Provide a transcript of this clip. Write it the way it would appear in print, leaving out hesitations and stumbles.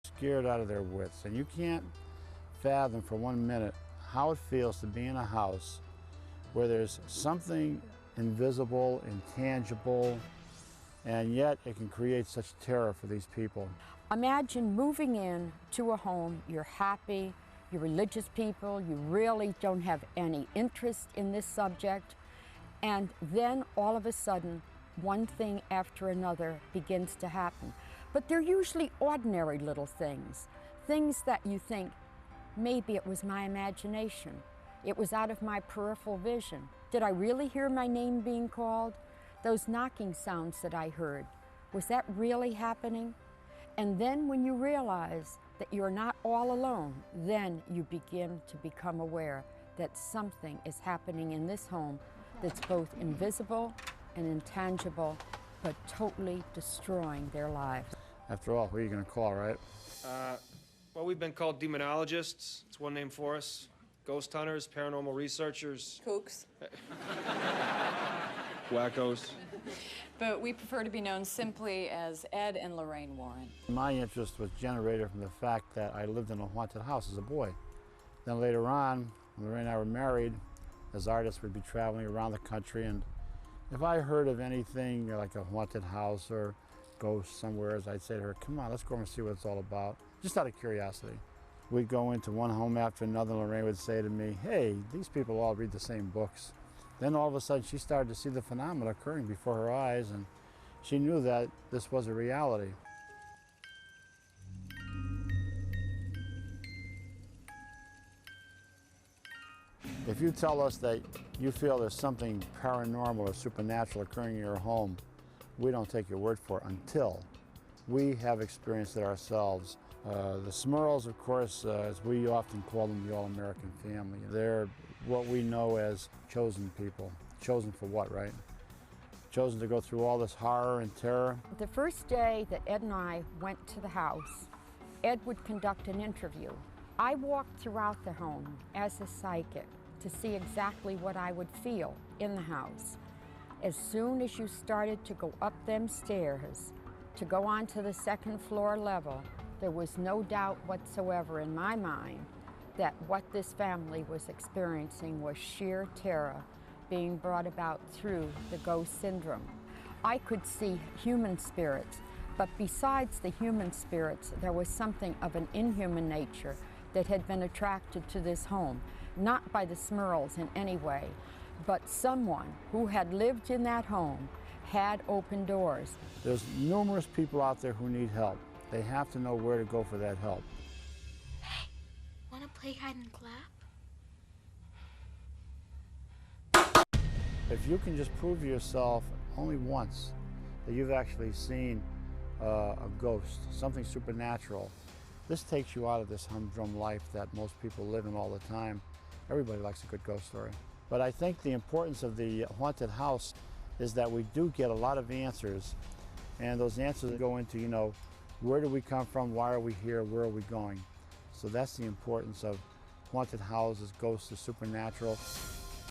scared out of their wits, and you can't fathom for 1 minute how it feels to be in a house where there's something invisible, intangible, and yet it can create such terror for these people. Imagine moving in to a home, you're happy, you're religious people, you really don't have any interest in this subject, and then all of a sudden, one thing after another begins to happen. But they're usually ordinary little things, things that you think, maybe it was my imagination. It was out of my peripheral vision. Did I really hear my name being called? Those knocking sounds that I heard, was that really happening? And then when you realize that you're not all alone, then you begin to become aware that something is happening in this home that's both invisible and intangible, but totally destroying their lives. After all, who are you going to call, right? Well, we've been called demonologists. It's one name for us. Ghost hunters, paranormal researchers. Kooks. Wackos. But we prefer to be known simply as Ed and Lorraine Warren. My interest was generated from the fact that I lived in a haunted house as a boy. Then later on, when Lorraine and I were married, as artists, we'd be traveling around the country, and if I heard of anything like a haunted house or ghosts somewhere, I'd say to her, come on, let's go over and see what it's all about, just out of curiosity. We'd go into one home after another, and Lorraine would say to me, hey, these people all read the same books. Then all of a sudden she started to see the phenomena occurring before her eyes, and she knew that this was a reality. If you tell us that you feel there's something paranormal or supernatural occurring in your home, we don't take your word for it until we have experienced it ourselves. The Smurls, of course, as we often call them, the all-American family. They're what we know as chosen people. Chosen for what, right? Chosen to go through all this horror and terror. The first day that Ed and I went to the house, Ed would conduct an interview. I walked throughout the home as a psychic to see exactly what I would feel in the house. As soon as you started to go up them stairs, to go on to the second floor level, there was no doubt whatsoever in my mind that what this family was experiencing was sheer terror being brought about through the ghost syndrome. I could see human spirits, but besides the human spirits, there was something of an inhuman nature that had been attracted to this home, not by the Smurls in any way, but someone who had lived in that home had opened doors. There's numerous people out there who need help. They have to know where to go for that help. Hey, wanna play hide and clap? If you can just prove to yourself only once that you've actually seen a ghost, something supernatural, this takes you out of this humdrum life that most people live in all the time. Everybody likes a good ghost story. But I think the importance of the haunted house is that we do get a lot of answers, and those answers go into, you know, where do we come from, why are we here, where are we going? So that's the importance of haunted houses, ghosts, the supernatural.